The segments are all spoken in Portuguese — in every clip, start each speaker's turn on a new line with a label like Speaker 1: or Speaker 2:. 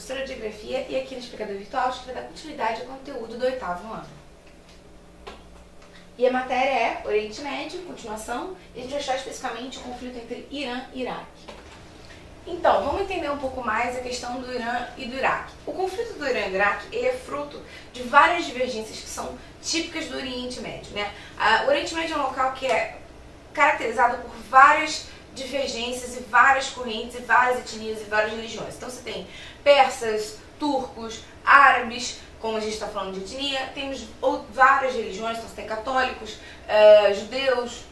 Speaker 1: professora de Geografia e aqui no Explicador Virtual a gente vai dar continuidade ao conteúdo do 8º ano. E a matéria é Oriente Médio, continuação, e a gente vai estudar especificamente o conflito entre Irã e Iraque. Então, vamos entender um pouco mais a questão do Irã e do Iraque. O conflito do Irã e do Iraque ele é fruto de várias divergências que são típicas do Oriente Médio, né? O Oriente Médio é um local que é caracterizado por várias divergências e várias correntes e várias etnias e várias religiões. Então você tem persas, turcos, árabes, como a gente está falando de etnia, temos várias religiões, então você tem católicos, judeus,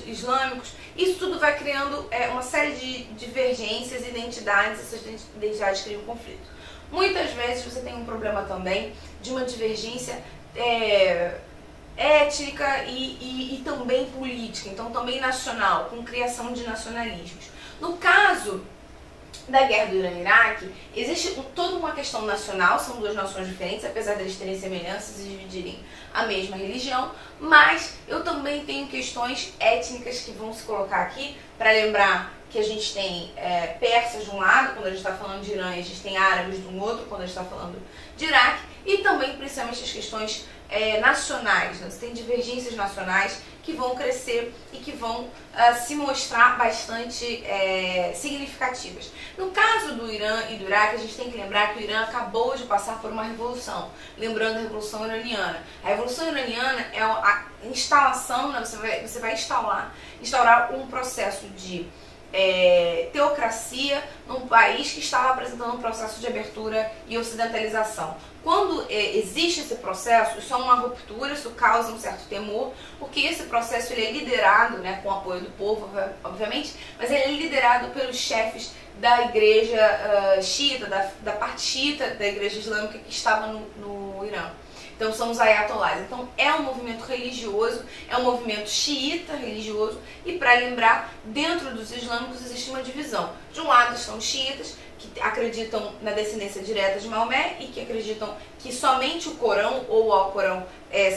Speaker 1: islâmicos. Isso tudo vai criando uma série de divergências e identidades, essas identidades criam um conflito. Muitas vezes você tem um problema também de uma divergência étnica e também política, então também nacional, com criação de nacionalismos. No caso da guerra do Irã e Iraque, existe toda uma questão nacional, são duas nações diferentes, apesar de eles terem semelhanças e dividirem a mesma religião, mas eu também tenho questões étnicas que vão se colocar aqui, para lembrar que a gente tem persas de um lado, quando a gente está falando de Irã, e a gente tem árabes de um outro, quando a gente está falando de Iraque, e também principalmente as questões nacionais, né? Você tem divergências nacionais que vão crescer e que vão se mostrar bastante significativas. No caso do Irã e do Iraque, a gente tem que lembrar que o Irã acabou de passar por uma revolução, lembrando a Revolução Iraniana. A Revolução Iraniana é a instalação, né? Você vai instaurar um processo de teocracia num país que estava apresentando um processo de abertura e ocidentalização. Quando existe esse processo, isso é uma ruptura, isso causa um certo temor, porque esse processo ele é liderado, né, com o apoio do povo, obviamente, mas ele é liderado pelos chefes da igreja xiita, da parte xiita da igreja islâmica que estava no Irã. Então são os ayatollahs. Então é um movimento religioso, é um movimento xiita religioso, e para lembrar, dentro dos islâmicos existe uma divisão. De um lado estão os xiitas, que acreditam na descendência direta de Maomé e que acreditam que somente o Corão ou o Alcorão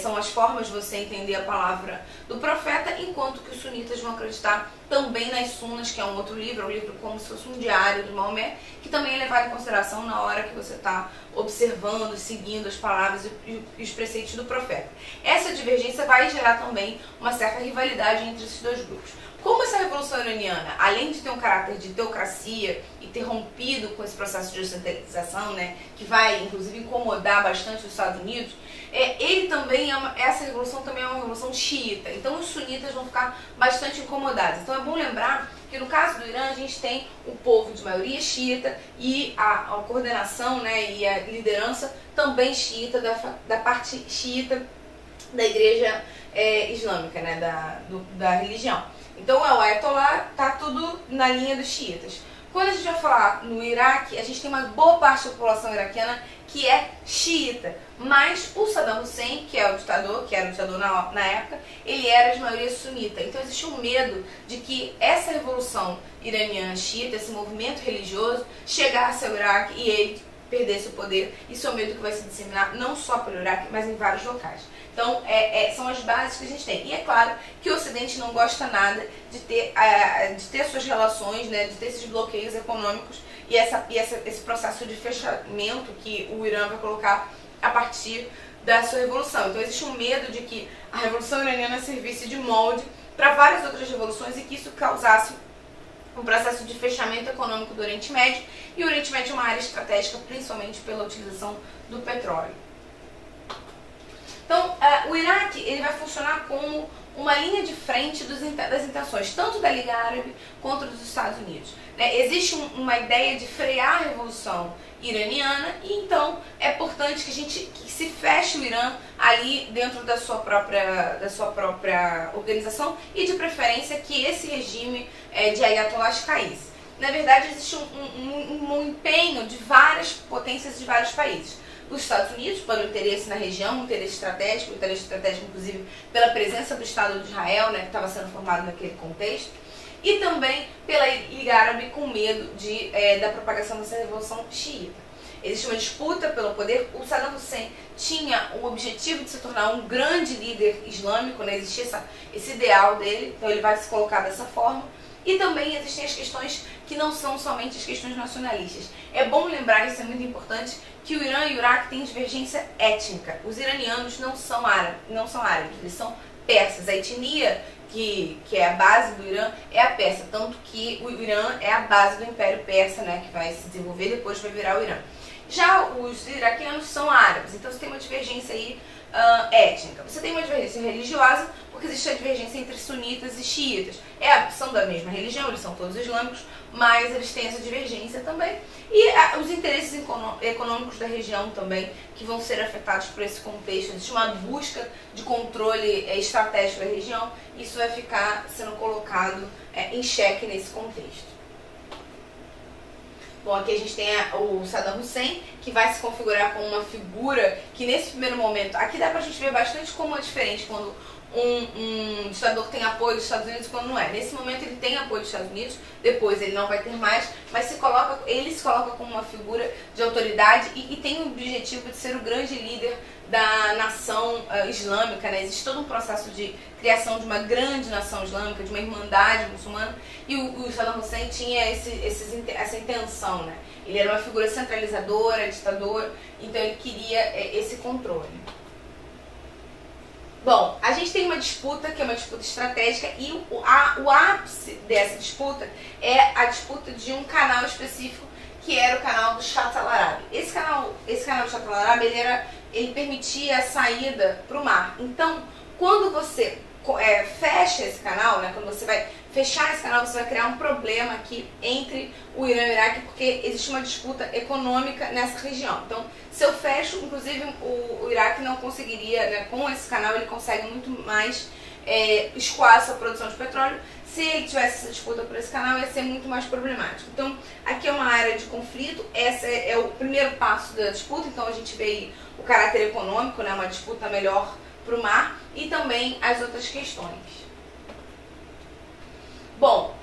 Speaker 1: são as formas de você entender a palavra do profeta, enquanto que os sunitas vão acreditar também nas Sunas, que é um outro livro, é um livro como se fosse um diário do Maomé, que também é levado em consideração na hora que você está observando, seguindo as palavras e os preceitos do profeta. Essa divergência vai gerar também uma certa rivalidade entre esses dois grupos. Como essa Revolução Iraniana, além de ter um caráter de teocracia e ter rompido com esse processo de ocidentalização, né, que vai inclusive incomodar bastante os Estados Unidos, essa revolução também é uma revolução xiita, então os sunitas vão ficar bastante incomodados. Então é bom lembrar que no caso do Irã a gente tem o povo de maioria xiita e a coordenação, né, e a liderança também xiita, da parte xiita da igreja islâmica, né, da religião. Então o Ayatollah está tudo na linha dos xiitas. Quando a gente vai falar no Iraque, a gente tem uma boa parte da população iraquiana que é xiita, mas o Saddam Hussein, que era o ditador na época, ele era de maioria sunita. Então existe um medo de que essa revolução iraniana xiita, esse movimento religioso, chegasse ao Iraque e ele perdesse o poder. Isso é um medo que vai se disseminar não só pelo Iraque, mas em vários locais. Então, são as bases que a gente tem. E é claro que o Ocidente não gosta nada de ter suas relações, né, de ter esses bloqueios econômicos e esse processo de fechamento que o Irã vai colocar a partir da sua revolução. Então, existe um medo de que a Revolução Iraniana servisse de molde para várias outras revoluções e que isso causasse um processo de fechamento econômico do Oriente Médio. E o Oriente Médio é uma área estratégica, principalmente pela utilização do petróleo. Então, o Iraque ele vai funcionar como uma linha de frente das intenções, tanto da Liga Árabe quanto dos Estados Unidos. Né? Existe uma ideia de frear a Revolução Iraniana e então é importante que se feche o Irã ali dentro da sua própria organização e de preferência que esse regime de ayatollahs caísse. Na verdade, existe um empenho de várias potências de vários países. Os Estados Unidos, pelo interesse na região, um interesse estratégico inclusive pela presença do Estado de Israel, né, que estava sendo formado naquele contexto, e também pela Liga Árabe com medo da propagação dessa revolução xiita. Existe uma disputa pelo poder. O Saddam Hussein tinha o objetivo de se tornar um grande líder islâmico, né? Existia esse ideal dele, então ele vai se colocar dessa forma. E também existem as questões que não são somente as questões nacionalistas. É bom lembrar, isso é muito importante, que o Irã e o Iraque têm divergência étnica. Os iranianos não são árabes, eles são persas. A etnia que é a base do Irã é a persa, tanto que o Irã é a base do Império Persa, né, que vai se desenvolver e depois vai virar o Irã. Já os iraquianos são árabes, então você tem uma divergência aí étnica. Você tem uma divergência religiosa, porque existe a divergência entre sunitas e xiitas. São da mesma religião, eles são todos islâmicos, mas eles têm essa divergência também. E os interesses econômicos da região também, que vão ser afetados por esse contexto. Existe uma busca de controle estratégico da região, isso vai ficar sendo colocado em xeque nesse contexto. Bom, aqui a gente tem o Saddam Hussein, que vai se configurar como uma figura que nesse primeiro momento, aqui dá pra gente ver bastante como é diferente quando um ditador tem apoio dos Estados Unidos e quando não é. Nesse momento ele tem apoio dos Estados Unidos, depois ele não vai ter mais, mas ele se coloca como uma figura de autoridade e tem o objetivo de ser o grande líder da nação islâmica, né? Existe todo um processo de criação de uma grande nação islâmica, de uma irmandade muçulmana, e o Saddam Hussein tinha essa intenção, né? Ele era uma figura centralizadora, ditador, então ele queria esse controle. Bom, a gente tem uma disputa que é uma disputa estratégica e o ápice dessa disputa é a disputa de um canal específico que era o canal do Shatt al-Arab. Esse canal do Shatt al-Arab, ele permitia a saída para o mar. Então, quando você fecha esse canal, né, quando você vai fechar esse canal, você vai criar um problema aqui entre o Irã e o Iraque, porque existe uma disputa econômica nessa região. Então, se eu fecho, inclusive o Iraque não conseguiria, né, com esse canal ele consegue muito mais escoar sua produção de petróleo. Se ele tivesse essa disputa por esse canal, ia ser muito mais problemático. Então, aqui é uma área de conflito, esse é o primeiro passo da disputa, então a gente vê aí o caráter econômico, né, uma disputa melhor para o mar, e também as outras questões. Bom,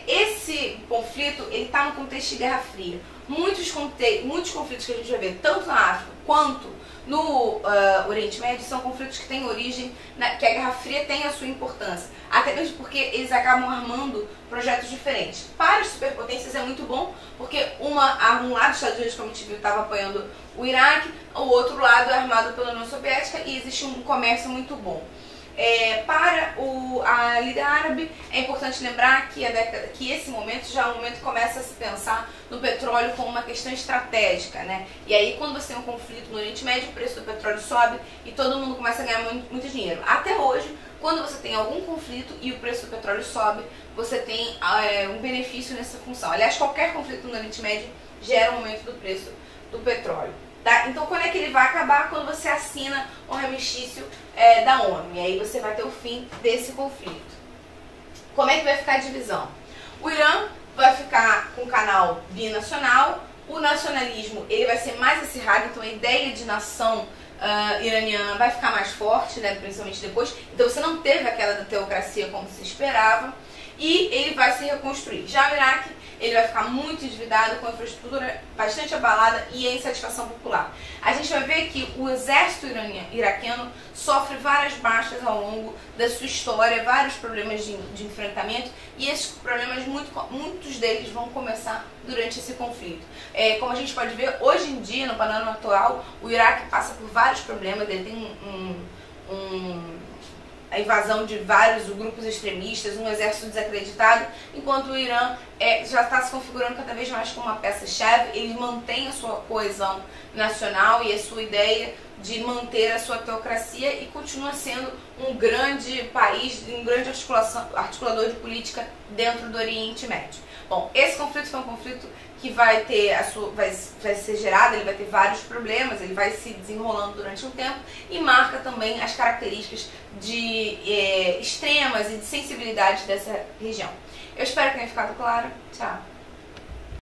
Speaker 1: esse conflito está no contexto de Guerra Fria. Muitos conflitos que a gente vai ver, tanto na África quanto no Oriente Médio, são conflitos que têm origem, que a Guerra Fria tem a sua importância, até mesmo porque eles acabam armando projetos diferentes. Para as superpotências é muito bom, porque um lado dos Estados Unidos, como a gente viu, estava apoiando o Iraque, o outro lado é armado pela União Soviética e existe um comércio muito bom. Para a Liga Árabe, é importante lembrar que esse momento já é um momento que começa a se pensar no petróleo como uma questão estratégica, né? E aí, quando você tem um conflito no Oriente Médio, o preço do petróleo sobe e todo mundo começa a ganhar muito dinheiro. Até hoje, quando você tem algum conflito e o preço do petróleo sobe, você tem um benefício nessa função. Aliás, qualquer conflito no Oriente Médio gera um aumento do preço do petróleo. Tá? Então, quando é que ele vai acabar? Quando você assina o armistício da ONU. E aí você vai ter o fim desse conflito. Como é que vai ficar a divisão? O Irã vai ficar com o canal binacional. O nacionalismo ele vai ser mais acirrado, então a ideia de nação iraniana vai ficar mais forte, né, principalmente depois. Então você não teve aquela da teocracia como se esperava. E ele vai se reconstruir. Já o Iraque, ele vai ficar muito endividado, com a infraestrutura bastante abalada e a insatisfação popular. A gente vai ver que o exército iraquiano sofre várias baixas ao longo da sua história, vários problemas de enfrentamento, e esses problemas, muitos deles vão começar durante esse conflito. Como a gente pode ver, hoje em dia, no panorama atual, o Iraque passa por vários problemas, ele tem a invasão de vários grupos extremistas, um exército desacreditado, enquanto o Irã já está se configurando cada vez mais como uma peça-chave. Ele mantém a sua coesão nacional e a sua ideia de manter a sua teocracia e continua sendo um grande país, um grande articulador de política dentro do Oriente Médio. Bom, esse conflito foi um conflito que vai ser gerado, ele vai ter vários problemas, ele vai se desenrolando durante um tempo e marca também as características extremas e de sensibilidade dessa região. Eu espero que tenha ficado claro. Tchau!